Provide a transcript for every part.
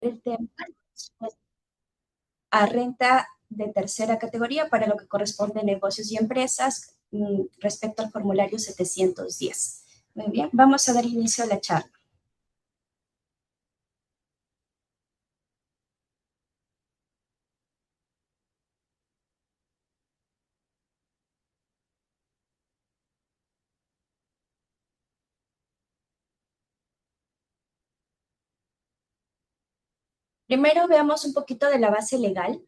el tema a renta de tercera categoría para lo que corresponde a negocios y empresas respecto al formulario 710. Muy bien, vamos a dar inicio a la charla. Primero veamos un poquito de la base legal.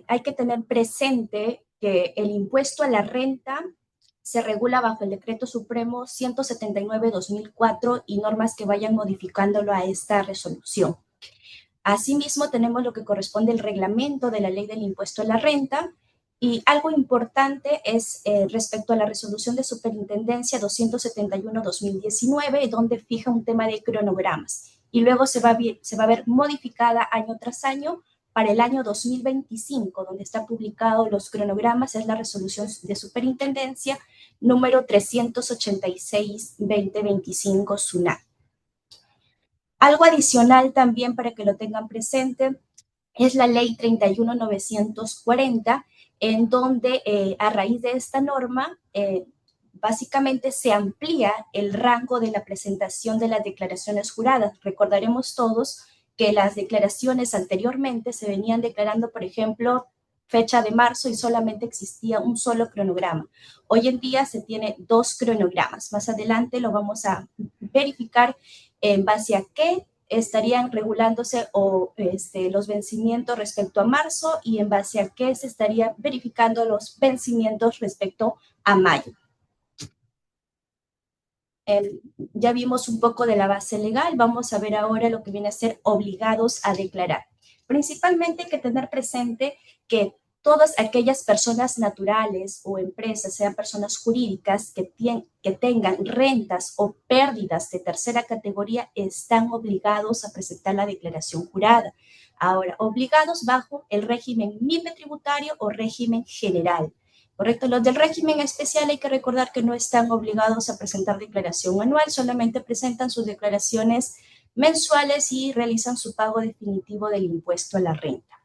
Hay que tener presente que el impuesto a la renta se regula bajo el Decreto Supremo 179/2004 y normas que vayan modificándolo a esta resolución. Asimismo, tenemos lo que corresponde al reglamento de la ley del impuesto a la renta y algo importante es respecto a la resolución de superintendencia 271/2019, donde fija un tema de cronogramas y luego se va a ver modificada año tras año para el año 2025, donde está publicado los cronogramas, es la resolución de superintendencia número 386/2025 SUNAT. Algo adicional también para que lo tengan presente es la ley 31.940, en donde a raíz de esta norma básicamente se amplía el rango de la presentación de las declaraciones juradas. Recordaremos todos que las declaraciones anteriormente se venían declarando, por ejemplo, fecha de marzo y solamente existía un solo cronograma. Hoy en día se tiene 2 cronogramas. Más adelante lo vamos a verificar en base a qué estarían regulándose los vencimientos respecto a marzo y en base a qué se estarían verificando los vencimientos respecto a mayo. Ya vimos un poco de la base legal, vamos a ver ahora lo que viene a ser obligados a declarar. Principalmente hay que tener presente que todas aquellas personas naturales o empresas, sean personas jurídicas que tengan rentas o pérdidas de tercera categoría, están obligados a presentar la declaración jurada. Ahora, obligados bajo el régimen MIPE tributario o régimen general. ¿Correcto? Los del régimen especial hay que recordar que no están obligados a presentar declaración anual, solamente presentan sus declaraciones mensuales y realizan su pago definitivo del impuesto a la renta.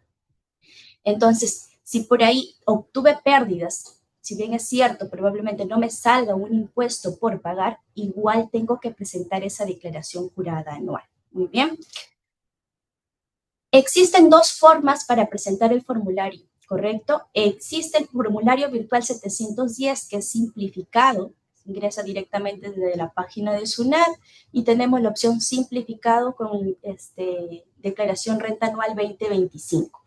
Entonces, si por ahí obtuve pérdidas, si bien es cierto, probablemente no me salga un impuesto por pagar, igual tengo que presentar esa declaración jurada anual. Muy bien. Existen 2 formas para presentar el formulario, ¿correcto? Existe el formulario virtual 710, que es simplificado, ingresa directamente desde la página de SUNAT y tenemos la opción simplificado con declaración renta anual 2025.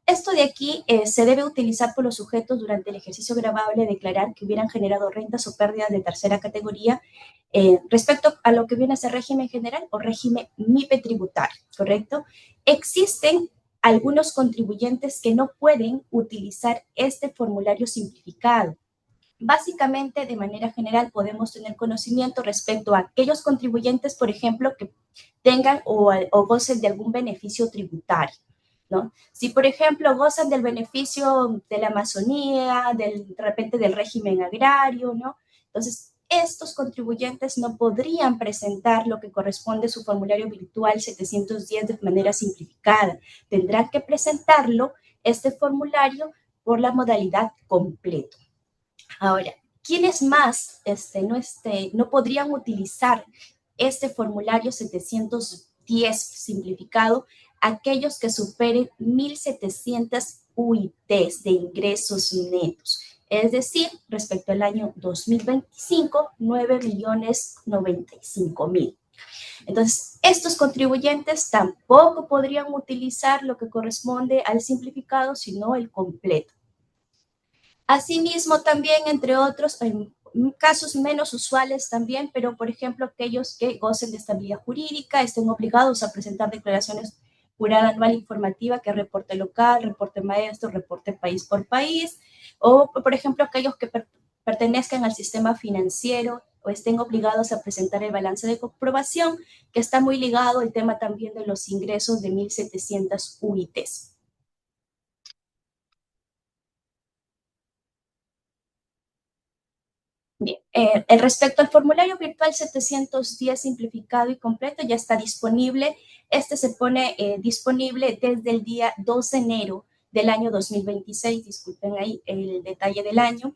Esto de aquí se debe utilizar por los sujetos durante el ejercicio gravable de declarar que hubieran generado rentas o pérdidas de tercera categoría respecto a lo que viene a ser régimen general o régimen MIPE tributario, ¿correcto? Existen algunos contribuyentes que no pueden utilizar este formulario simplificado. Básicamente, de manera general, podemos tener conocimiento respecto a aquellos contribuyentes, por ejemplo, que tengan o gocen de algún beneficio tributario, ¿no? Si, por ejemplo, gozan del beneficio de la Amazonía, de repente del régimen agrario, ¿no? Entonces, estos contribuyentes no podrían presentar lo que corresponde a su formulario virtual 710 de manera simplificada. Tendrán que presentarlo, este formulario, por la modalidad completo. Ahora, ¿quiénes más no podrían utilizar este formulario 710 simplificado? Aquellos que superen 1.700 UITs de ingresos netos. Es decir, respecto al año 2025, 9.095.000. Entonces, estos contribuyentes tampoco podrían utilizar lo que corresponde al simplificado, sino el completo. Asimismo, también, entre otros, en casos menos usuales también, pero por ejemplo, aquellos que gocen de estabilidad jurídica estén obligados a presentar declaraciones jurada anual informativa, que reporte local, reporte maestro, reporte país por país, o por ejemplo, aquellos que pertenezcan al sistema financiero o estén obligados a presentar el balance de comprobación, que está muy ligado al tema también de los ingresos de 1.700 UITs. Bien, respecto al formulario virtual 710 simplificado y completo, ya está disponible Este se pone disponible desde el día 2 de enero del año 2026, disculpen ahí el detalle del año,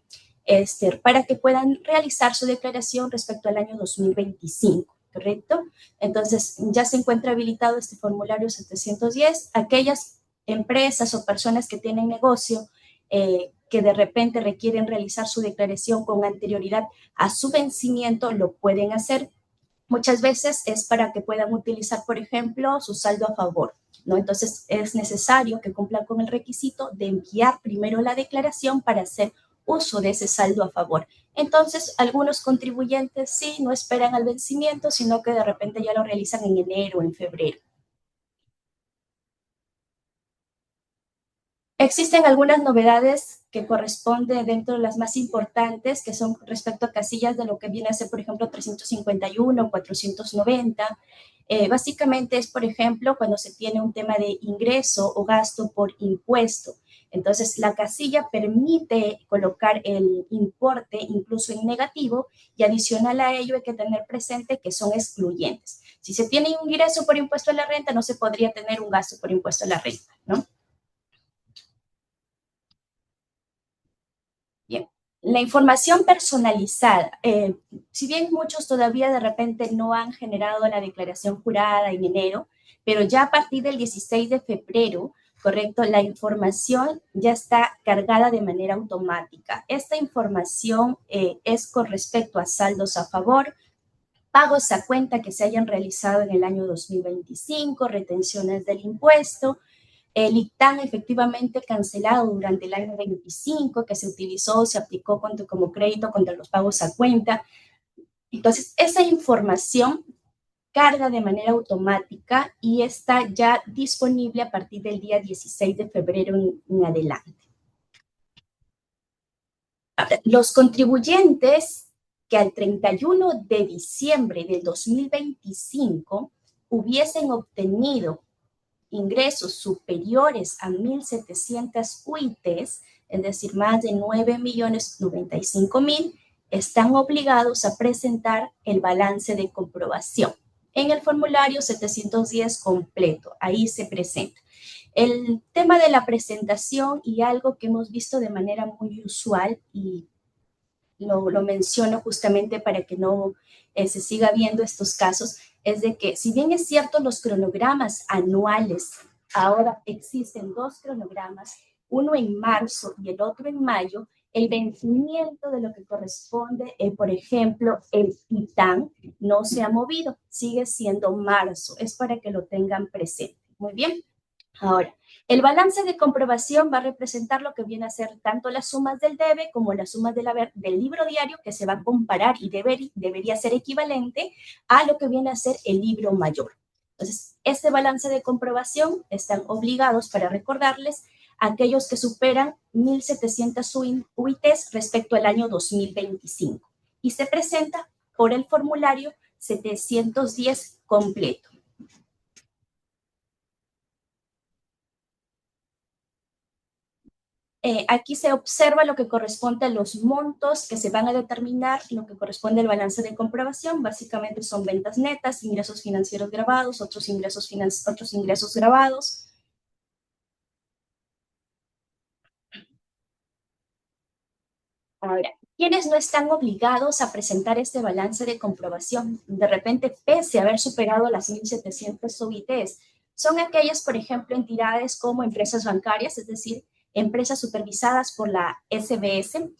para que puedan realizar su declaración respecto al año 2025, ¿correcto? Entonces, ya se encuentra habilitado este formulario 710. Aquellas empresas o personas que tienen negocio que de repente requieren realizar su declaración con anterioridad a su vencimiento, lo pueden hacer. Muchas veces es para que puedan utilizar, por ejemplo, su saldo a favor, ¿no? Entonces es necesario que cumplan con el requisito de enviar primero la declaración para hacer uso de ese saldo a favor. Entonces, algunos contribuyentes sí no esperan al vencimiento, sino que de repente ya lo realizan en enero o en febrero. Existen algunas novedades que corresponden dentro de las más importantes, que son respecto a casillas de lo que viene a ser, por ejemplo, 351, 490. Básicamente es, por ejemplo, cuando se tiene un tema de ingreso o gasto por impuesto. Entonces, la casilla permite colocar el importe incluso en negativo y adicional a ello hay que tener presente que son excluyentes. Si se tiene un ingreso por impuesto a la renta, no se podría tener un gasto por impuesto a la renta, ¿no? Bien, la información personalizada. Si bien muchos todavía de repente no han generado la declaración jurada en enero, pero ya a partir del 16 de febrero, correcto, la información ya está cargada de manera automática. Esta información es con respecto a saldos a favor, pagos a cuenta que se hayan realizado en el año 2025, retenciones del impuesto, el ICTAN efectivamente cancelado durante el año 25, que se utilizó, se aplicó como crédito contra los pagos a cuenta. Entonces, esa información carga de manera automática y está ya disponible a partir del día 16 de febrero en adelante. Los contribuyentes que al 31 de diciembre del 2025 hubiesen obtenido ingresos superiores a 1.700 UITs, es decir, más de 9.095.000, están obligados a presentar el balance de comprobación en el formulario 710 completo. Ahí se presenta. El tema de la presentación y algo que hemos visto de manera muy usual y lo menciono justamente para que no se siga viendo estos casos, es de que si bien es cierto los cronogramas anuales, ahora existen dos cronogramas, uno en marzo y el otro en mayo, el vencimiento de lo que corresponde, por ejemplo, el ITAN no se ha movido, sigue siendo marzo, es para que lo tengan presente. Muy bien. Ahora, el balance de comprobación va a representar lo que viene a ser tanto las sumas del debe como las sumas del libro diario, que se va a comparar y debería ser equivalente a lo que viene a ser el libro mayor. Entonces, este balance de comprobación están obligados para recordarles a aquellos que superan 1.700 UITs respecto al año 2025 y se presenta por el formulario 710 completo. Aquí se observa lo que corresponde a los montos que se van a determinar, lo que corresponde al balance de comprobación. Básicamente son ventas netas, ingresos financieros grabados, otros ingresos grabados. Ahora, ¿quiénes no están obligados a presentar este balance de comprobación? De repente, pese a haber superado las 1.700 UITs, son aquellas, por ejemplo, entidades como empresas bancarias, es decir, empresas supervisadas por la SBS.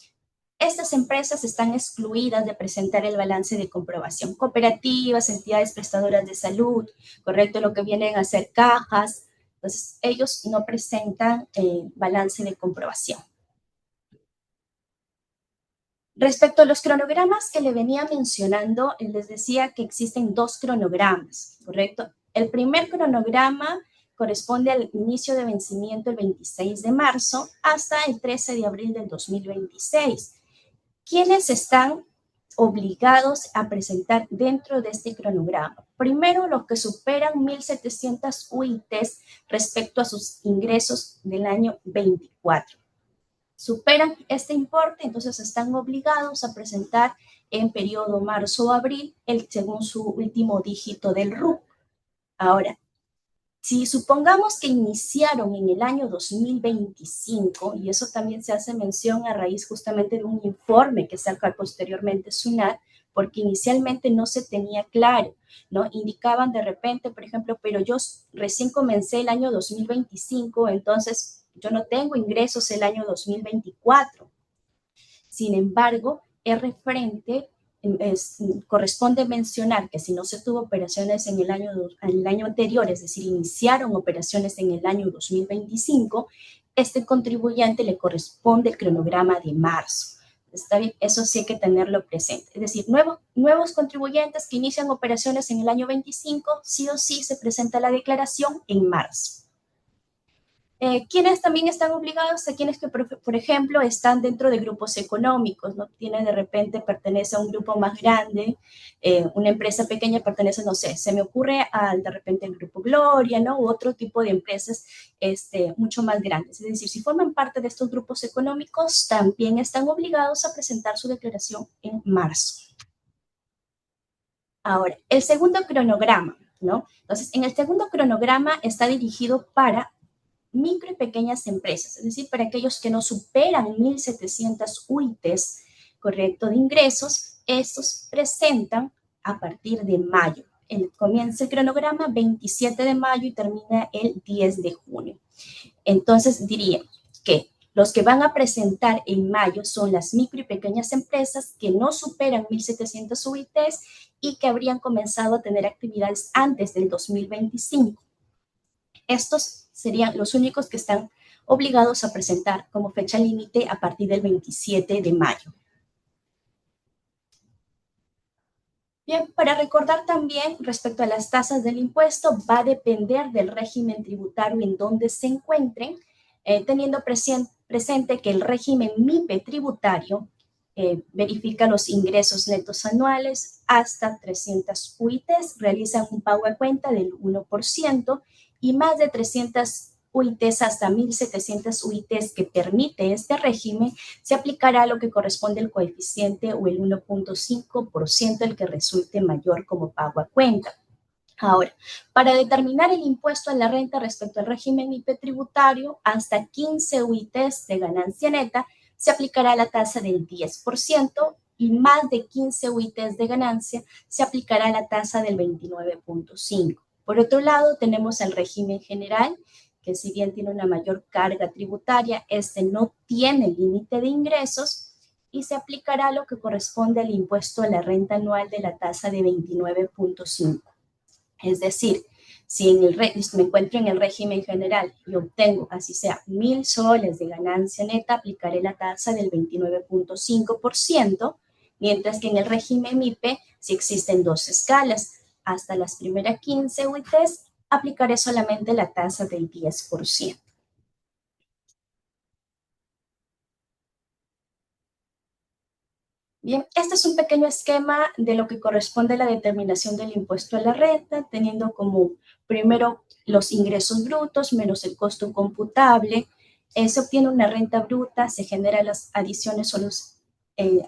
Estas empresas están excluidas de presentar el balance de comprobación. Cooperativas, entidades prestadoras de salud, correcto, lo que vienen a ser cajas. Entonces, ellos no presentan balance de comprobación. Respecto a los cronogramas que le venía mencionando, les decía que existen dos cronogramas, ¿correcto? El primer cronograma corresponde al inicio de vencimiento el 26 de marzo hasta el 13 de abril del 2026. ¿Quiénes están obligados a presentar dentro de este cronograma? Primero, los que superan 1.700 UITs respecto a sus ingresos del año 24. Superan este importe, entonces están obligados a presentar en periodo marzo o abril según su último dígito del RUC. Ahora, Si supongamos que iniciaron en el año 2025, y eso también se hace mención a raíz justamente de un informe que saca posteriormente SUNAT, porque inicialmente no se tenía claro, ¿no? Indicaban de repente, por ejemplo, pero yo recién comencé el año 2025, entonces yo no tengo ingresos el año 2024. Sin embargo, es referente, corresponde mencionar que si no se tuvo operaciones en el año anterior, es decir, iniciaron operaciones en el año 2025, este contribuyente le corresponde el cronograma de marzo. ¿Está bien? Eso sí hay que tenerlo presente. Es decir, nuevos contribuyentes que inician operaciones en el año 25, sí o sí se presenta la declaración en marzo. Quienes también están obligados a quienes que, por ejemplo, están dentro de grupos económicos, ¿no? Tiene de repente, pertenece a un grupo más grande, una empresa pequeña pertenece, no sé, se me ocurre al de repente el Grupo Gloria, ¿no? U otro tipo de empresas mucho más grandes. Es decir, si forman parte de estos grupos económicos, también están obligados a presentar su declaración en marzo. Ahora, el segundo cronograma, ¿no? Entonces, en el segundo cronograma está dirigido para micro y pequeñas empresas, es decir, para aquellos que no superan 1.700 UITs, correcto, de ingresos, estos presentan a partir de mayo. Comienza el cronograma 27 de mayo y termina el 10 de junio. Entonces, diríamos que los que van a presentar en mayo son las micro y pequeñas empresas que no superan 1.700 UITs y que habrían comenzado a tener actividades antes del 2025. Estos serían los únicos que están obligados a presentar como fecha límite a partir del 27 de mayo. Bien, para recordar también respecto a las tasas del impuesto, va a depender del régimen tributario en donde se encuentren, teniendo presente que el régimen MIPE tributario verifica los ingresos netos anuales hasta 300 UITs, realizan un pago a cuenta del 1% y más de 300 UITs hasta 1.700 UITs que permite este régimen, se aplicará lo que corresponde al coeficiente o el 1.5%, el que resulte mayor como pago a cuenta. Ahora, para determinar el impuesto a la renta respecto al régimen IP tributario, hasta 15 UITs de ganancia neta, se aplicará la tasa del 10% y más de 15 UITs de ganancia se aplicará la tasa del 29.5%. Por otro lado, tenemos el régimen general, que si bien tiene una mayor carga tributaria, este no tiene límite de ingresos y se aplicará lo que corresponde al impuesto a la renta anual de la tasa de 29.5%. Es decir, si me encuentro en el régimen general y obtengo, así sea, 1.000 soles de ganancia neta, aplicaré la tasa del 29.5%, mientras que en el régimen MIPE, si existen dos escalas, hasta las primeras 15 UITs, aplicaré solamente la tasa del 10%. Bien, este es un pequeño esquema de lo que corresponde a la determinación del impuesto a la renta, teniendo como primero los ingresos brutos menos el costo computable. Se obtiene una renta bruta, se generan las adiciones o las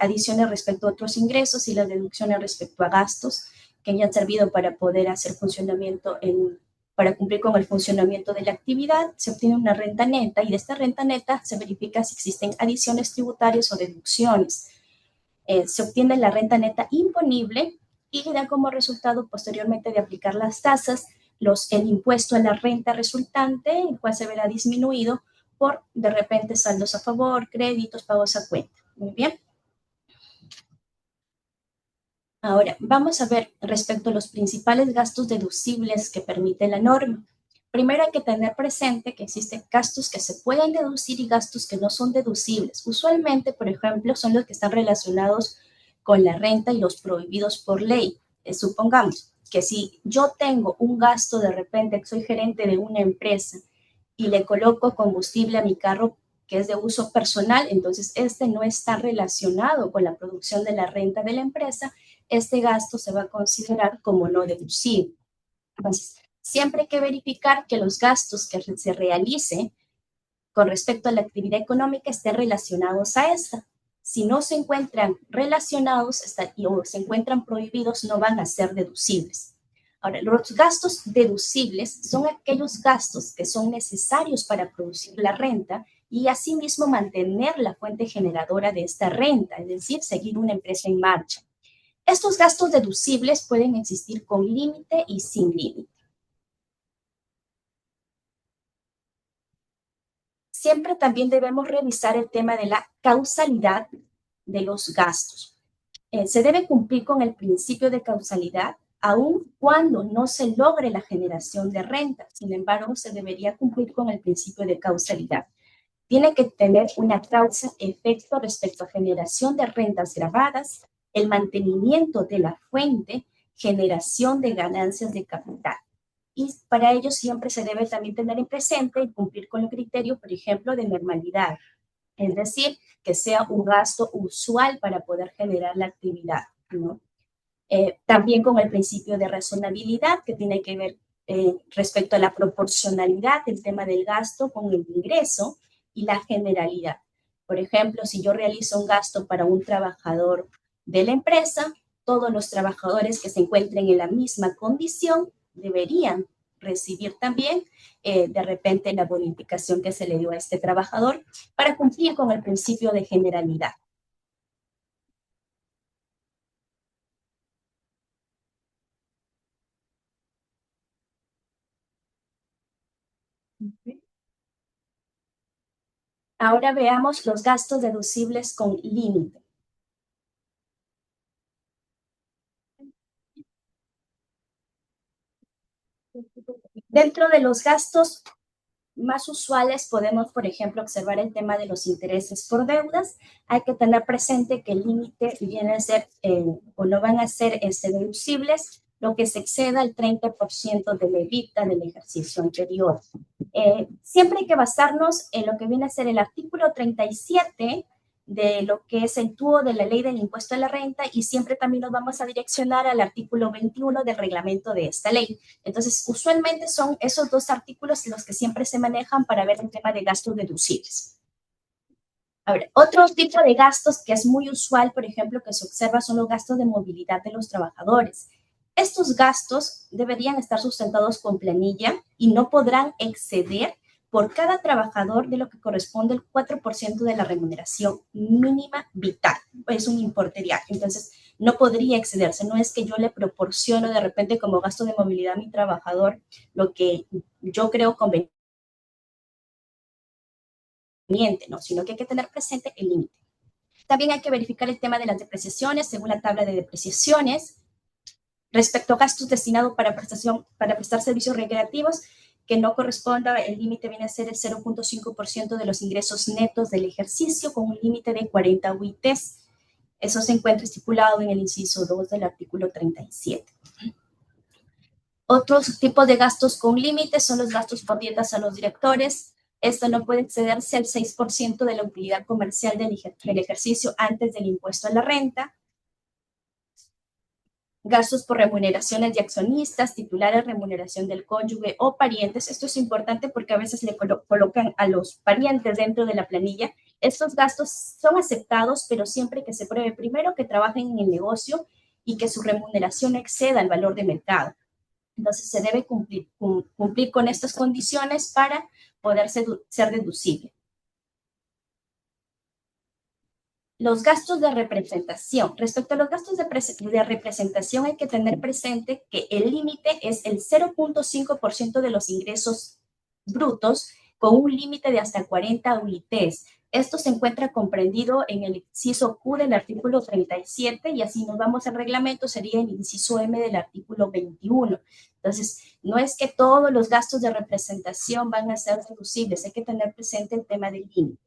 adiciones respecto a otros ingresos y las deducciones respecto a gastos que hayan servido para poder hacer funcionamiento para cumplir con el funcionamiento de la actividad. Se obtiene una renta neta y de esta renta neta se verifica si existen adiciones tributarias o deducciones. Se obtiene la renta neta imponible y da como resultado posteriormente de aplicar las tasas el impuesto a la renta resultante, el cual se verá disminuido por de repente saldos a favor, créditos, pagos a cuenta. Muy bien. Ahora, vamos a ver respecto a los principales gastos deducibles que permite la norma. Primero hay que tener presente que existen gastos que se pueden deducir y gastos que no son deducibles. Usualmente, por ejemplo, son los que están relacionados con la renta y los prohibidos por ley. Supongamos que si yo tengo un gasto de repente, que soy gerente de una empresa y le coloco combustible a mi carro que es de uso personal, entonces este no está relacionado con la producción de la renta de la empresa, este gasto se va a considerar como no deducible. Entonces, siempre hay que verificar que los gastos que se realicen con respecto a la actividad económica estén relacionados a esta. Si no se encuentran relacionados o se encuentran prohibidos, no van a ser deducibles. Ahora, los gastos deducibles son aquellos gastos que son necesarios para producir la renta y asimismo mantener la fuente generadora de esta renta, es decir, seguir una empresa en marcha. Estos gastos deducibles pueden existir con límite y sin límite. Siempre también debemos revisar el tema de la causalidad de los gastos. Se debe cumplir con el principio de causalidad aun cuando no se logre la generación de renta. Sin embargo, se debería cumplir con el principio de causalidad. Tiene que tener una causa-efecto respecto a generación de rentas grabadas, el mantenimiento de la fuente, generación de ganancias de capital. Y para ello siempre se debe también tener en presente y cumplir con el criterio, por ejemplo, de normalidad. Es decir, que sea un gasto usual para poder generar la actividad, ¿no? También con el principio de razonabilidad, que tiene que ver respecto a la proporcionalidad del tema del gasto con el ingreso y la generalidad. Por ejemplo, si yo realizo un gasto para un trabajador de la empresa, todos los trabajadores que se encuentren en la misma condición deberían recibir también de repente la bonificación que se le dio a este trabajador para cumplir con el principio de generalidad. Ahora veamos los gastos deducibles con límite. Dentro de los gastos más usuales podemos, por ejemplo, observar el tema de los intereses por deudas. Hay que tener presente que el límite viene a ser o no van a ser deducibles lo que se exceda el 30% de la EBITDA del ejercicio anterior. Siempre hay que basarnos en lo que viene a ser el artículo 37 de lo que es el TUO de la ley del impuesto a la renta y siempre también nos vamos a direccionar al artículo 21 del reglamento de esta ley. Entonces, usualmente son esos dos artículos los que siempre se manejan para ver el tema de gastos deducibles. Ahora, otro tipo de gastos que es muy usual, por ejemplo, que se observa son los gastos de movilidad de los trabajadores. Estos gastos deberían estar sustentados con planilla y no podrán exceder por cada trabajador de lo que corresponde el 4% de la remuneración mínima vital. Es un importe diario. Entonces, no podría excederse. No es que yo le proporciono de repente como gasto de movilidad a mi trabajador lo que yo creo conveniente, no, sino que hay que tener presente el límite. También hay que verificar el tema de las depreciaciones según la tabla de depreciaciones. Respecto a gastos destinados para prestar servicios recreativos, que no corresponda, el límite viene a ser el 0.5% de los ingresos netos del ejercicio con un límite de 40 UITs. Eso se encuentra estipulado en el inciso 2 del artículo 37. Otros tipos de gastos con límites son los gastos por dietas a los directores. Esto no puede excederse al 6% de la utilidad comercial del ejercicio antes del impuesto a la renta. Gastos por remuneraciones de accionistas, titulares, remuneración del cónyuge o parientes. Esto es importante porque a veces le colocan a los parientes dentro de la planilla. Estos gastos son aceptados, pero siempre que se pruebe primero que trabajen en el negocio y que su remuneración exceda el valor de mercado. Entonces, se debe cumplir con estas condiciones para poder ser deducible. Los gastos de representación. Respecto a los gastos de representación, hay que tener presente que el límite es el 0.5% de los ingresos brutos con un límite de hasta 40 UITs. Esto se encuentra comprendido en el inciso Q del artículo 37 y así nos vamos al reglamento, sería el inciso M del artículo 21. Entonces, no es que todos los gastos de representación van a ser deducibles, hay que tener presente el tema del límite.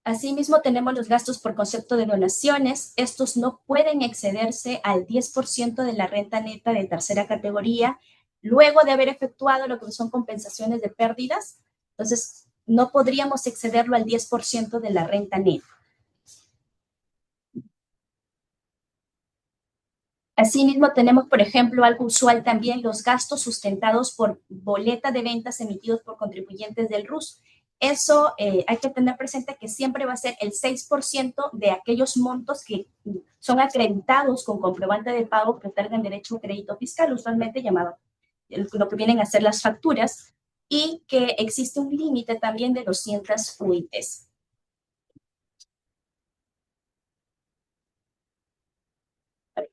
Asimismo, tenemos los gastos por concepto de donaciones. Estos no pueden excederse al 10% de la renta neta de tercera categoría, luego de haber efectuado lo que son compensaciones de pérdidas. Entonces, no podríamos excederlo al 10% de la renta neta. Asimismo, tenemos, por ejemplo, algo usual también, los gastos sustentados por boleta de ventas emitidos por contribuyentes del RUS. Eso hay que tener presente que siempre va a ser el 6% de aquellos montos que son acreditados con comprobante de pago que otorgan derecho a crédito fiscal, usualmente llamado lo que vienen a ser las facturas, y que existe un límite también de 200 UITs.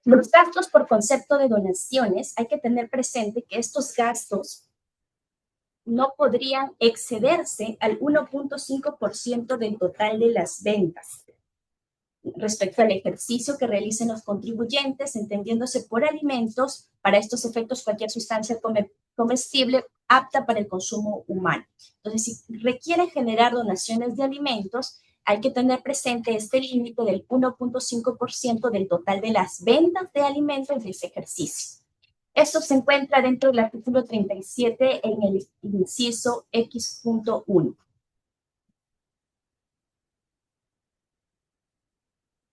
Los gastos por concepto de donaciones, hay que tener presente que estos gastos no podrían excederse al 1.5% del total de las ventas respecto al ejercicio que realicen los contribuyentes, entendiéndose por alimentos, para estos efectos cualquier sustancia comestible apta para el consumo humano. Entonces, si requiere generar donaciones de alimentos, hay que tener presente este límite del 1.5% del total de las ventas de alimentos de ese ejercicio. Esto se encuentra dentro del artículo 37 en el inciso X.1.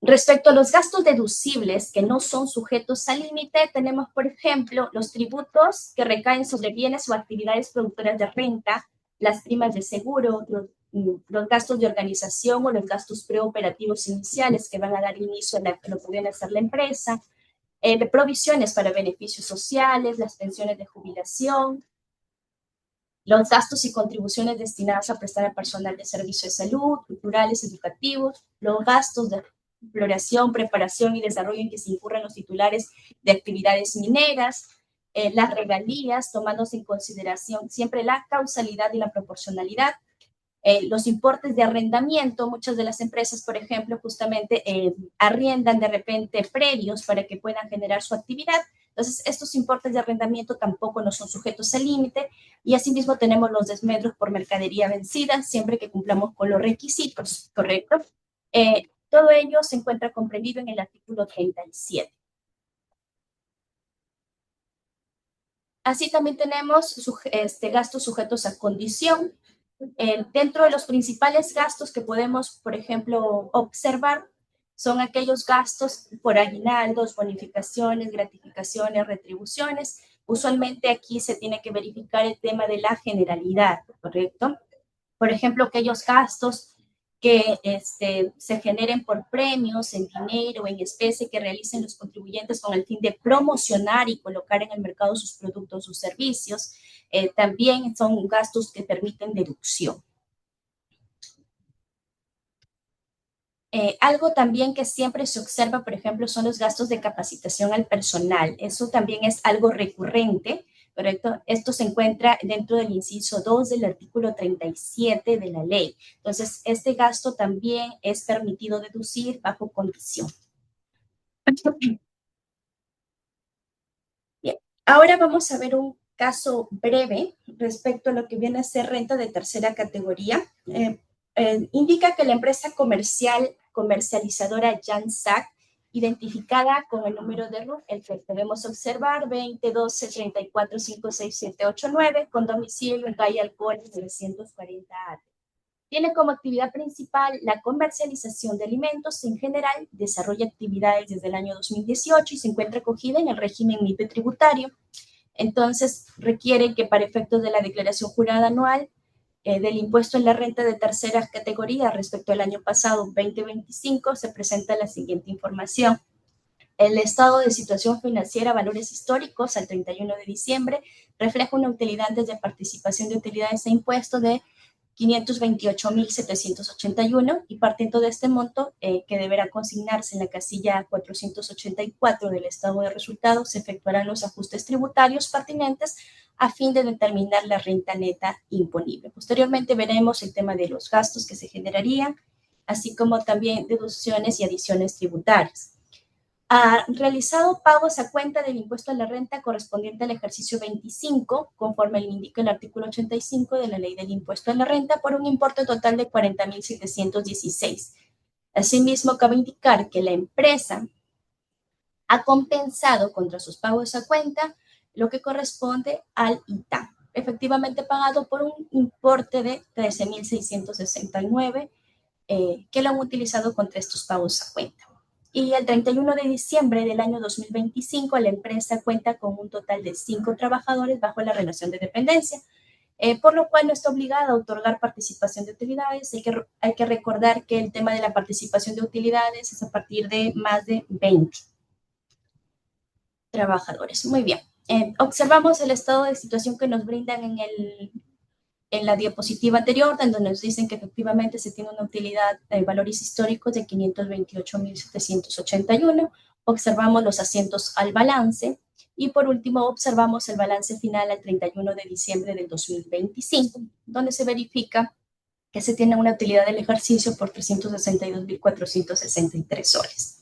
Respecto a los gastos deducibles que no son sujetos al límite, tenemos, por ejemplo, los tributos que recaen sobre bienes o actividades productoras de renta, las primas de seguro, los gastos de organización o los gastos preoperativos iniciales que van a dar inicio a lo que viene a ser la empresa, provisiones para beneficios sociales, las pensiones de jubilación, los gastos y contribuciones destinadas a prestar al personal de servicio de salud, culturales, educativos, los gastos de exploración, preparación y desarrollo en que se incurren los titulares de actividades mineras, las regalías, tomándose en consideración siempre la causalidad y la proporcionalidad, los importes de arrendamiento, muchas de las empresas, por ejemplo, justamente arriendan de repente predios para que puedan generar su actividad. Entonces, estos importes de arrendamiento tampoco no son sujetos al límite y asimismo tenemos los desmedros por mercadería vencida, siempre que cumplamos con los requisitos, ¿correcto? Todo ello se encuentra comprendido en el artículo 37. Así también tenemos gastos sujetos a condición. Dentro de los principales gastos que podemos, por ejemplo, observar, son aquellos gastos por aguinaldos, bonificaciones, gratificaciones, retribuciones. Usualmente aquí se tiene que verificar el tema de la generalidad, ¿correcto? Por ejemplo, aquellos gastos que se generen por premios en dinero, en especie, que realicen los contribuyentes con el fin de promocionar y colocar en el mercado sus productos o servicios, también son gastos que permiten deducción. Algo también que siempre se observa, por ejemplo, son los gastos de capacitación al personal. Eso también es algo recurrente, ¿correcto? Esto se encuentra dentro del inciso 2 del artículo 37 de la ley. Entonces, este gasto también es permitido deducir bajo condición. Bien, ahora vamos a ver un caso breve respecto a lo que viene a ser renta de tercera categoría. Indica que la empresa comercializadora Jansac, identificada con el número de RUF, el que podemos observar, 20 12 34 5 6 7 8 9, con domicilio en calle Alcohol 940A. Tiene como actividad principal la comercialización de alimentos en general, desarrolla actividades desde el año 2018 y se encuentra acogida en el régimen MIPE tributario. Entonces, requiere que para efectos de la declaración jurada anual del impuesto en la renta de tercera categoría respecto al año pasado 2025, se presenta la siguiente información. El estado de situación financiera, valores históricos al 31 de diciembre, refleja una utilidad desde participación de utilidades e impuestos de 528.781 y partiendo de este monto que deberá consignarse en la casilla 484 del estado de resultados, se efectuarán los ajustes tributarios pertinentes a fin de determinar la renta neta imponible. Posteriormente veremos el tema de los gastos que se generarían, así como también deducciones y adiciones tributarias. Ha realizado pagos a cuenta del impuesto a la renta correspondiente al ejercicio 25, conforme lo indica el artículo 85 de la Ley del Impuesto a la Renta, por un importe total de 40.716. Asimismo, cabe indicar que la empresa ha compensado contra sus pagos a cuenta lo que corresponde al ITAM, efectivamente pagado por un importe de 13.669 que lo han utilizado contra estos pagos a cuenta. Y el 31 de diciembre del año 2025, la empresa cuenta con un total de 5 trabajadores bajo la relación de dependencia. por lo cual no está obligada a otorgar participación de utilidades. Hay que recordar que el tema de la participación de utilidades es a partir de más de 20 trabajadores. Muy bien. Observamos el estado de situación que nos brindan en la diapositiva anterior, donde nos dicen que efectivamente se tiene una utilidad de valores históricos de 528.781. Observamos los asientos al balance y por último observamos el balance final al 31 de diciembre del 2025, donde se verifica que se tiene una utilidad del ejercicio por 362.463 soles.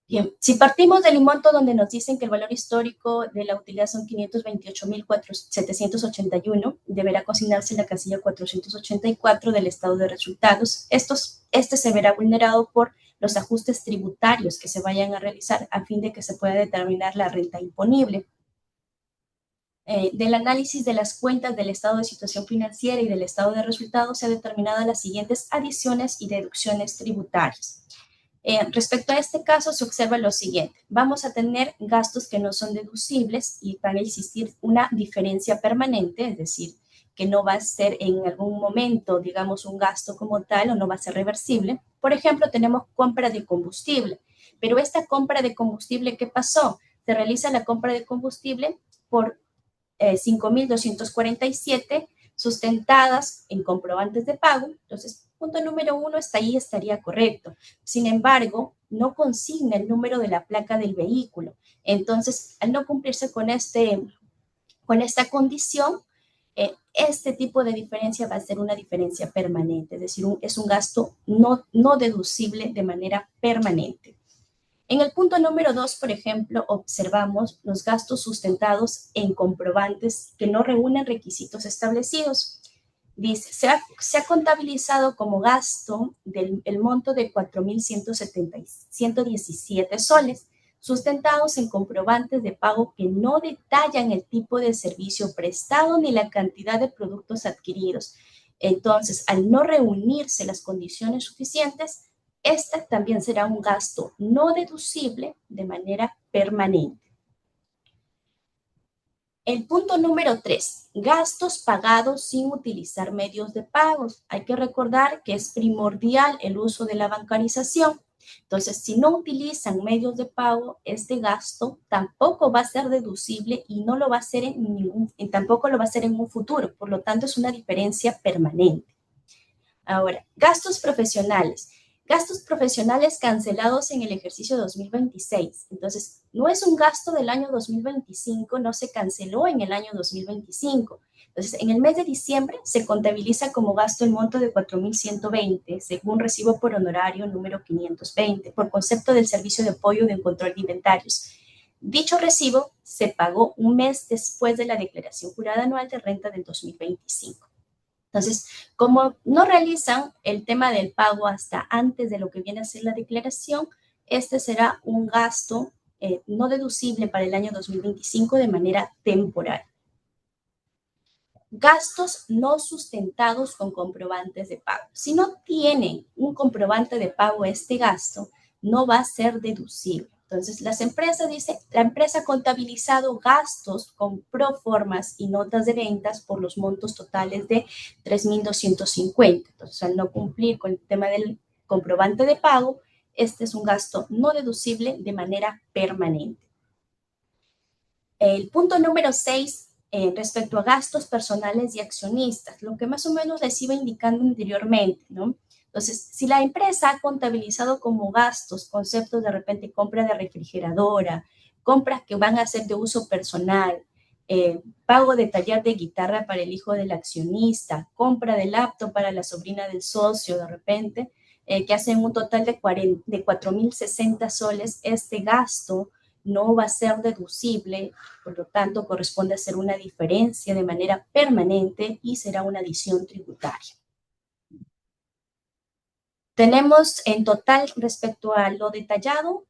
Bien, si partimos del monto donde nos dicen que el valor histórico de la utilidad son 528.781, deberá consignarse en la casilla 484 del estado de resultados. Este se verá vulnerado por los ajustes tributarios que se vayan a realizar a fin de que se pueda determinar la renta imponible. Del análisis de las cuentas del estado de situación financiera y del estado de resultados se han determinado las siguientes adiciones y deducciones tributarias. Respecto a este caso, se observa lo siguiente. Vamos a tener gastos que no son deducibles y van a existir una diferencia permanente, es decir, que no va a ser en algún momento, digamos, un gasto como tal o no va a ser reversible. Por ejemplo, tenemos compra de combustible, pero esta compra de combustible, ¿qué pasó? Se realiza la compra de combustible por 5.247 sustentadas en comprobantes de pago. Entonces, punto número 1, hasta ahí estaría correcto. Sin embargo, no consigna el número de la placa del vehículo. Entonces, al no cumplirse con esta condición, este tipo de diferencia va a ser una diferencia permanente, es decir, es un gasto no deducible de manera permanente. En el punto número 2, por ejemplo, observamos los gastos sustentados en comprobantes que no reúnen requisitos establecidos. Dice, se ha contabilizado como gasto el monto de 4.117 soles, sustentados en comprobantes de pago que no detallan el tipo de servicio prestado ni la cantidad de productos adquiridos. Entonces, al no reunirse las condiciones suficientes, este también será un gasto no deducible de manera permanente. El punto número 3, gastos pagados sin utilizar medios de pagos. Hay que recordar que es primordial el uso de la bancarización. Entonces, si no utilizan medios de pago, este gasto tampoco va a ser deducible y no lo va a ser tampoco lo va a ser en un futuro. Por lo tanto, es una diferencia permanente. Ahora, gastos profesionales. Gastos profesionales cancelados en el ejercicio 2026. Entonces, no es un gasto del año 2025, no se canceló en el año 2025. Entonces, en el mes de diciembre se contabiliza como gasto el monto de 4.120, según recibo por honorario número 520, por concepto del servicio de apoyo de control de inventarios. Dicho recibo se pagó un mes después de la declaración jurada anual de renta del 2025. Entonces, como no realizan el tema del pago hasta antes de lo que viene a ser la declaración, este será un gasto no deducible para el año 2025 de manera temporal. Gastos no sustentados con comprobantes de pago. Si no tienen un comprobante de pago este gasto, no va a ser deducible. Entonces, las empresas dicen, la empresa ha contabilizado gastos con proformas y notas de ventas por los montos totales de 3.250. Entonces, al no cumplir con el tema del comprobante de pago, este es un gasto no deducible de manera permanente. El punto número 6, respecto a gastos personales y accionistas, lo que más o menos les iba indicando anteriormente, ¿no? Entonces, si la empresa ha contabilizado como gastos conceptos de repente compra de refrigeradora, compras que van a ser de uso personal, pago de taller de guitarra para el hijo del accionista, compra de laptop para la sobrina del socio de repente, que hacen un total de 4.060 soles, este gasto no va a ser deducible, por lo tanto corresponde a hacer una diferencia de manera permanente y será una adición tributaria. Tenemos en total, respecto a lo detallado,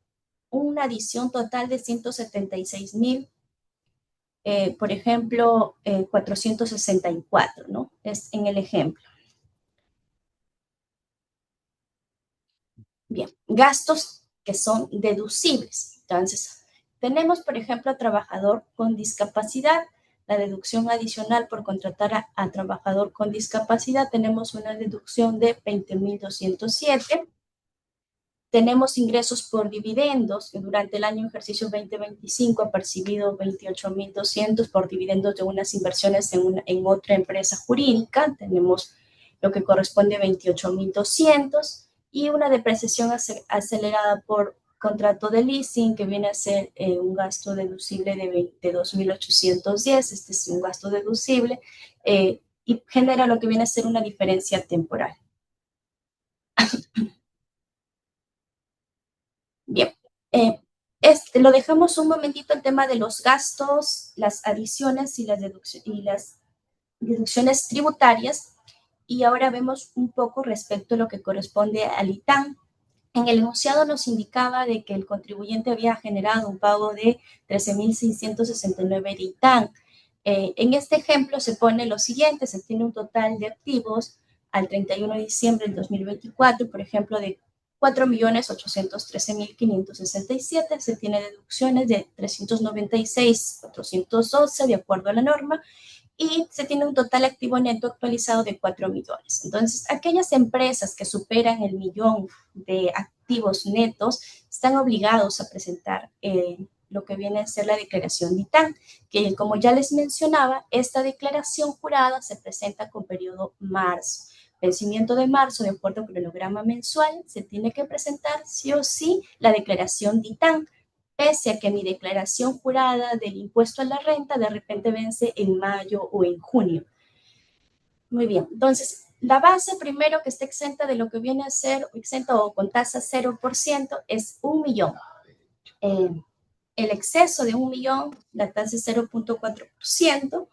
una adición total de 176.000, por ejemplo, 464, ¿no? Es en el ejemplo. Bien, gastos que son deducibles. Entonces, tenemos, por ejemplo, trabajador con discapacidad. la deducción adicional por contratar a trabajador con discapacidad, tenemos una deducción de 20.207. Tenemos ingresos por dividendos, que durante el año ejercicio 2025 ha percibido 28.200 por dividendos de unas inversiones en otra empresa jurídica. Tenemos lo que corresponde a 28.200 y una depreciación acelerada por contrato de leasing, que viene a ser un gasto deducible de 22.810. Este es un gasto deducible y genera lo que viene a ser una diferencia temporal. Bien, lo dejamos un momentito el tema de los gastos, las adiciones y las deducciones tributarias, y ahora vemos un poco respecto a lo que corresponde al ITAM. En el enunciado nos indicaba de que el contribuyente había generado un pago de 13.669 de ITAM. En este ejemplo se pone lo siguiente: se tiene un total de activos al 31 de diciembre del 2024, por ejemplo, de 4.813.567, se tiene deducciones de 396.412 de acuerdo a la norma, y se tiene un total activo neto actualizado de 4 millones. Entonces, aquellas empresas que superan el millón de activos netos están obligados a presentar lo que viene a ser la declaración de ITAN, que como ya les mencionaba, esta declaración jurada se presenta con periodo marzo. Vencimiento de marzo, de acuerdo al cronograma mensual, se tiene que presentar sí o sí la declaración de ITAN, pese a que mi declaración jurada del impuesto a la renta de repente vence en mayo o en junio. Muy bien, entonces la base primero que está exenta de lo que viene a ser, exenta o con tasa 0%, es 1.000.000. El exceso de 1.000.000, la tasa es 0.4%,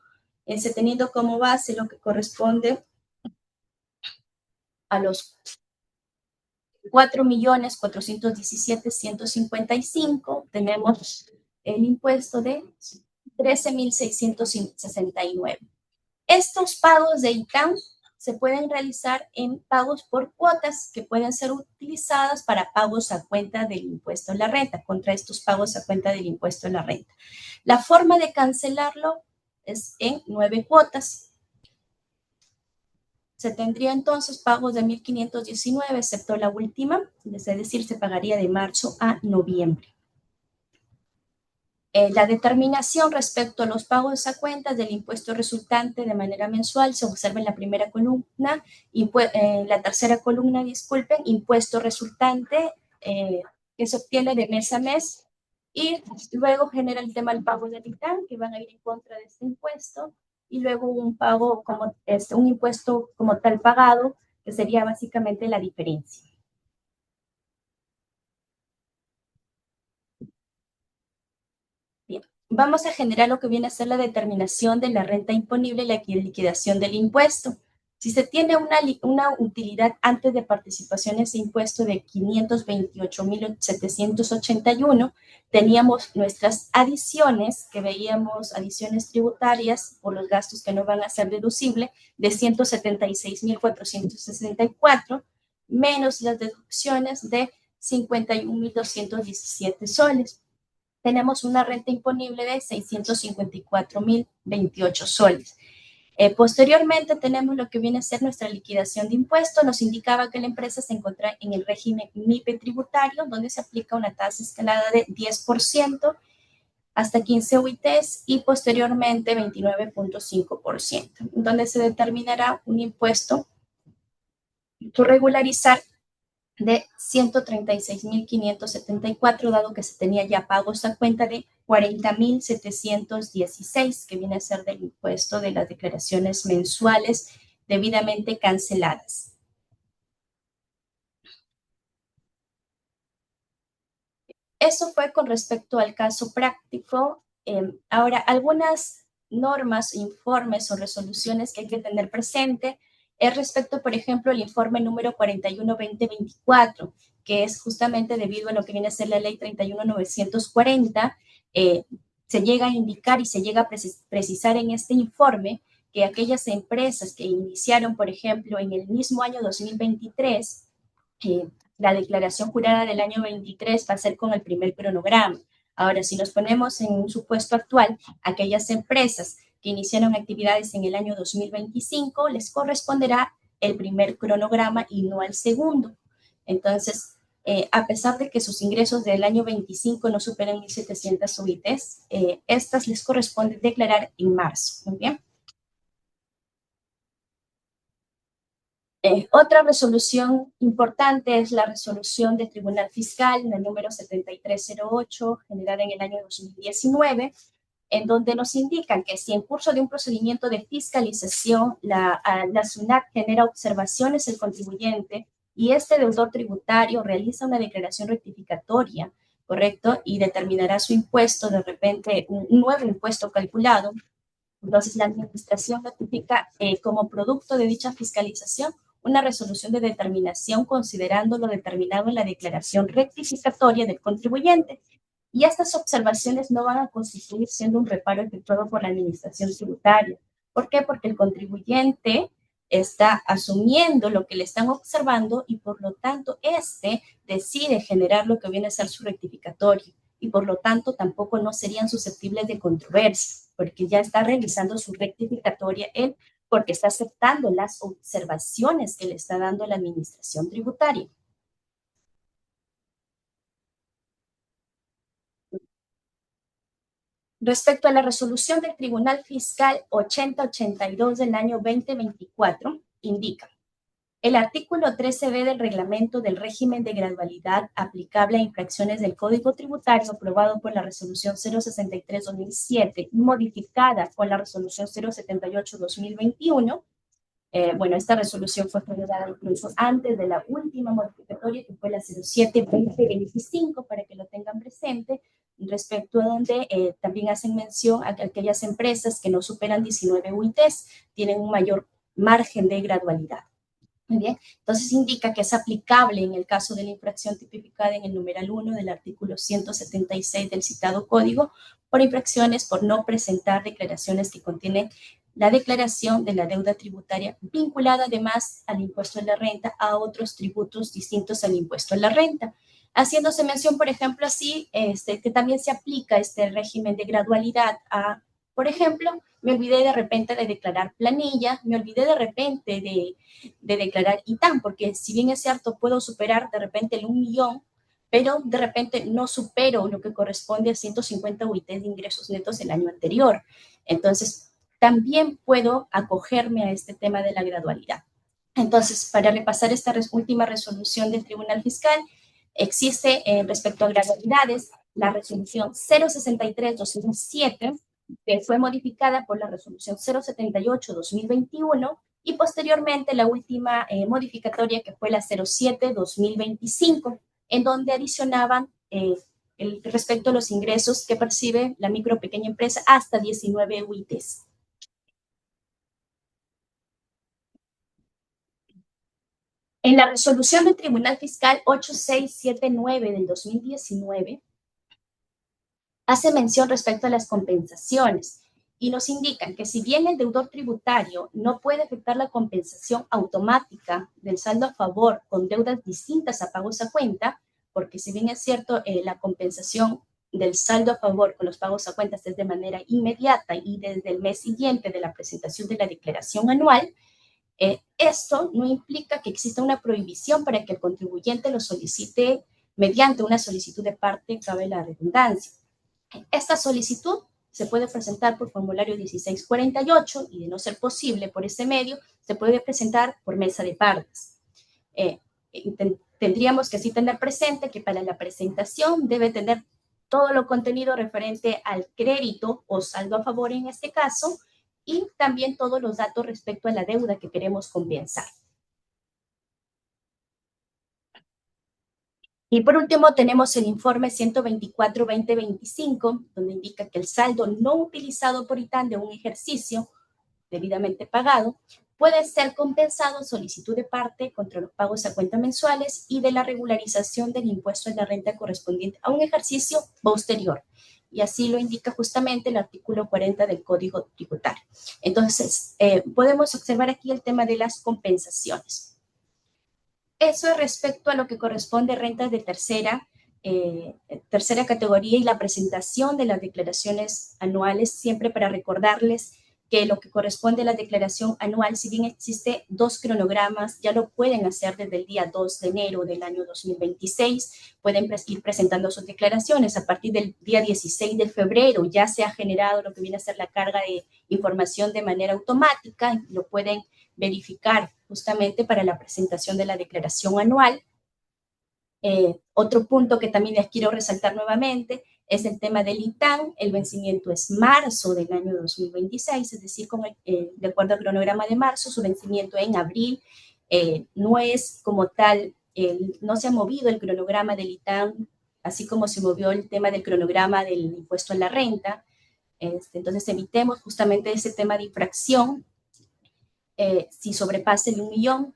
teniendo como base lo que corresponde a los 4.417.155, tenemos el impuesto de 13.669. Estos pagos de ITAM se pueden realizar en pagos por cuotas que pueden ser utilizadas para pagos a cuenta del impuesto a la renta, contra estos pagos a cuenta del impuesto a la renta. La forma de cancelarlo es en 9 cuotas. Se tendría entonces pagos de 1.519, excepto la última, es decir, se pagaría de marzo a noviembre. La determinación respecto a los pagos a cuentas del impuesto resultante de manera mensual se observa en la primera columna, en la tercera columna, disculpen, impuesto resultante que se obtiene de mes a mes, y luego genera el tema del pago de ITAM, que van a ir en contra de este impuesto, y luego un pago como un impuesto como tal pagado, que sería básicamente la diferencia. Bien, vamos a generar lo que viene a ser la determinación de la renta imponible y la liquidación del impuesto. Si se tiene una utilidad antes de participaciones de impuesto de 528.781, teníamos nuestras adiciones, que veíamos adiciones tributarias por los gastos que no van a ser deducibles, de 176.464, menos las deducciones de 51.217 soles. Tenemos una renta imponible de 654.028 soles. Posteriormente tenemos lo que viene a ser nuestra liquidación de impuestos. Nos indicaba que la empresa se encuentra en el régimen MIPE tributario, donde se aplica una tasa escalada de 10% hasta 15 UITs y posteriormente 29.5%, donde se determinará un impuesto por regularizar de 136.574, dado que se tenía ya pagos a cuenta de 40.716, que viene a ser del impuesto de las declaraciones mensuales debidamente canceladas. Eso fue con respecto al caso práctico. Ahora, algunas normas, informes o resoluciones que hay que tener presente es respecto, por ejemplo, el informe número 41-2024, que es justamente debido a lo que viene a ser la ley 31.940, se llega a indicar y se llega a precisar en este informe que aquellas empresas que iniciaron, por ejemplo, en el mismo año 2023, la declaración jurada del año 23 va a ser con el primer cronograma. Ahora, si nos ponemos en un supuesto actual, aquellas empresas que iniciaron actividades en el año 2025, les corresponderá el primer cronograma y no al segundo. Entonces, a pesar de que sus ingresos del año 25 no superan 1.700 UITs, estas les corresponde declarar en marzo. Muy bien. Otra resolución importante es la resolución del Tribunal Fiscal, el número 7308, generada en el año 2019, en donde nos indican que si en curso de un procedimiento de fiscalización la SUNAT genera observaciones al contribuyente y este deudor tributario realiza una declaración rectificatoria, ¿correcto? Y determinará su impuesto, de repente un nuevo impuesto calculado. Entonces, la administración notifica como producto de dicha fiscalización una resolución de determinación considerando lo determinado en la declaración rectificatoria del contribuyente. Y estas observaciones no van a constituir siendo un reparo efectuado por la administración tributaria. ¿Por qué? Porque el contribuyente está asumiendo lo que le están observando y por lo tanto este decide generar lo que viene a ser su rectificatorio y por lo tanto tampoco no serían susceptibles de controversia porque ya está realizando su rectificatoria él porque está aceptando las observaciones que le está dando la administración tributaria. Respecto a la resolución del Tribunal Fiscal 8082 del año 2024, indica el artículo 13b del reglamento del régimen de gradualidad aplicable a infracciones del Código Tributario aprobado por la resolución 063-2007 y modificada con la resolución 078-2021. Bueno, esta resolución fue generada incluso antes de la última modificatoria, que fue la 07-2025, para que lo tengan presente, respecto a donde también hacen mención a que aquellas empresas que no superan 19 UITs tienen un mayor margen de gradualidad. Muy bien, entonces indica que es aplicable en el caso de la infracción tipificada en el numeral 1 del artículo 176 del citado código por infracciones por no presentar declaraciones que contienen la declaración de la deuda tributaria vinculada además al impuesto de la renta a otros tributos distintos al impuesto de la renta. Haciéndose mención, por ejemplo, así, que también se aplica este régimen de gradualidad a, por ejemplo, me olvidé de repente de declarar planilla, me olvidé de repente de declarar ITAM, porque si bien es cierto, puedo superar de repente el 1.000.000, pero de repente no supero lo que corresponde a 150 UITs de ingresos netos del año anterior. Entonces, también puedo acogerme a este tema de la gradualidad. Entonces, para repasar esta última resolución del Tribunal Fiscal, existe respecto a gradualidades la resolución 063-2007, que fue modificada por la resolución 078-2021 y posteriormente la última modificatoria que fue la 07-2025, en donde adicionaban respecto a los ingresos que percibe la micro o pequeña empresa hasta 19 UITs. En la resolución del Tribunal Fiscal 8679 del 2019, hace mención respecto a las compensaciones y nos indican que si bien el deudor tributario no puede efectuar la compensación automática del saldo a favor con deudas distintas a pagos a cuenta, porque si bien es cierto, la compensación del saldo a favor con los pagos a cuentas es de manera inmediata y desde el mes siguiente de la presentación de la declaración anual, esto no implica que exista una prohibición para que el contribuyente lo solicite mediante una solicitud de parte, cabe la redundancia. Esta solicitud se puede presentar por formulario 1648 y de no ser posible por ese medio, se puede presentar por mesa de partes. Tendríamos que así tener presente que para la presentación debe tener todo lo contenido referente al crédito o saldo a favor en este caso y también todos los datos respecto a la deuda que queremos compensar. Y por último tenemos el informe 124-2025, donde indica que el saldo no utilizado por ITAM de un ejercicio debidamente pagado puede ser compensado solicitud de parte contra los pagos a cuenta mensuales y de la regularización del impuesto de la renta correspondiente a un ejercicio posterior. Y así lo indica justamente el artículo 40 del Código Tributario. Entonces, podemos observar aquí el tema de las compensaciones. Eso es respecto a lo que corresponde a rentas de tercera categoría y la presentación de las declaraciones anuales, siempre para recordarles que lo que corresponde a la declaración anual, si bien existe 2 cronogramas, ya lo pueden hacer desde el día 2 de enero del año 2026, pueden ir presentando sus declaraciones. A partir del día 16 de febrero ya se ha generado lo que viene a ser la carga de información de manera automática, lo pueden verificar justamente para la presentación de la declaración anual. Otro punto que también les quiero resaltar nuevamente es el tema del ITAN. El vencimiento es marzo del año 2026, es decir, de acuerdo al cronograma de marzo, su vencimiento en abril. No es como tal, no se ha movido el cronograma del ITAN, así como se movió el tema del cronograma del impuesto a la renta. Entonces evitemos justamente ese tema de infracción. Si sobrepasa el 1 millón,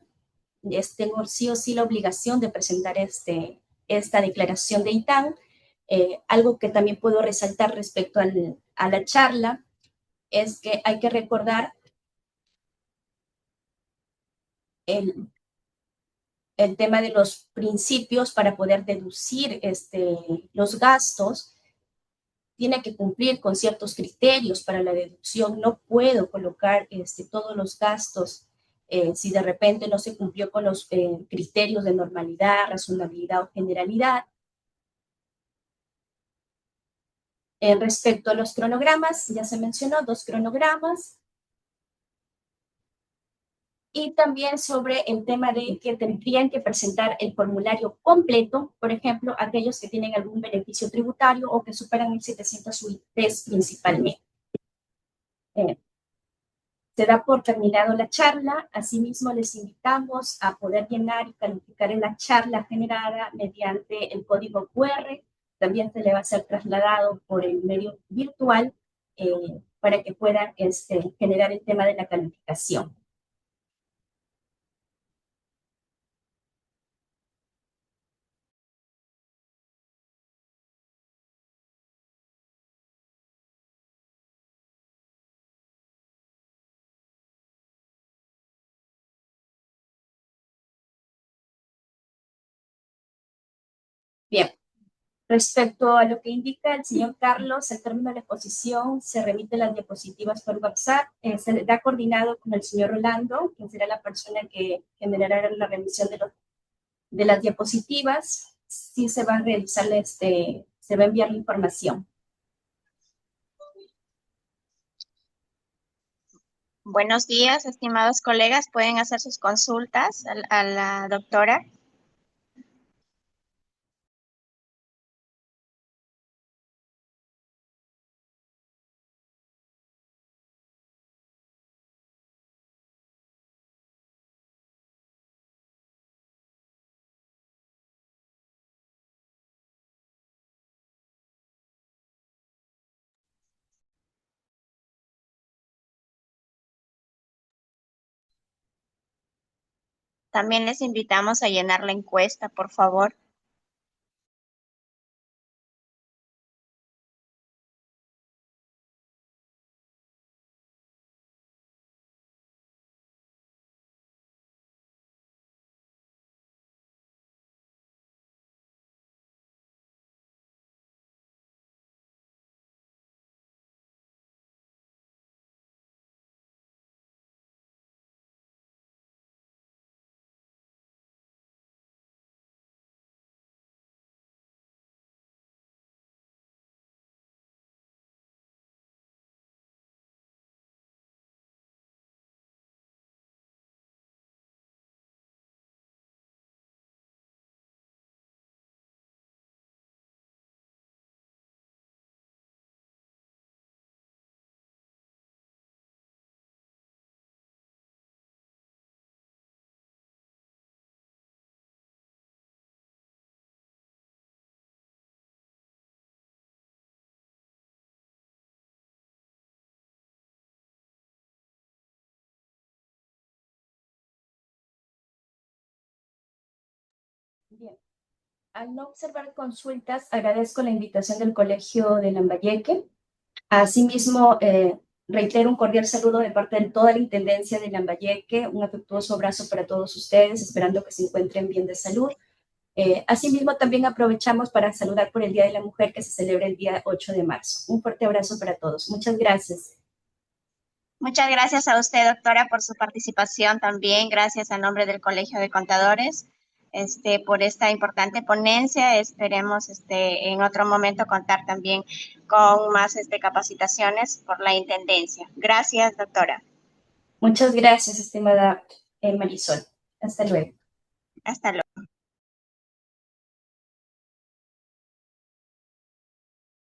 tengo sí o sí la obligación de presentar esta declaración de ITAN. Algo que también puedo resaltar respecto a la charla es que hay que recordar el tema de los principios para poder deducir los gastos. Tiene que cumplir con ciertos criterios para la deducción. No puedo colocar todos los gastos si de repente no se cumplió con los criterios de normalidad, razonabilidad o generalidad. Respecto a los cronogramas, ya se mencionó 2 cronogramas. Y también sobre el tema de que tendrían que presentar el formulario completo, por ejemplo, aquellos que tienen algún beneficio tributario o que superan 1.700 UITs principalmente. Se da por terminado la charla. Asimismo, les invitamos a poder llenar y calificar en la charla generada mediante el código QR. También se le va a ser trasladado por el medio virtual para que puedan generar el tema de la calificación. Bien. Respecto a lo que indica el señor Carlos, el término de la exposición se remite las diapositivas por WhatsApp, se da coordinado con el señor Rolando, quien será la persona que generará la revisión de las diapositivas. Sí se va a realizar, se va a enviar la información. Buenos días, estimados colegas. ¿Pueden hacer sus consultas a la doctora? También les invitamos a llenar la encuesta, por favor. Bien. Al no observar consultas, agradezco la invitación del Colegio de Lambayeque. Asimismo, reitero un cordial saludo de parte de toda la Intendencia de Lambayeque, un afectuoso abrazo para todos ustedes, esperando que se encuentren bien de salud. Asimismo, también aprovechamos para saludar por el Día de la Mujer que se celebra el día 8 de marzo. Un fuerte abrazo para todos. Muchas gracias. Muchas gracias a usted, doctora, por su participación también. Gracias a nombre del Colegio de Contadores, por esta importante ponencia. Esperemos, en otro momento contar también con más, capacitaciones por la Intendencia. Gracias, doctora. Muchas gracias, estimada Marisol. Hasta luego. Hasta luego.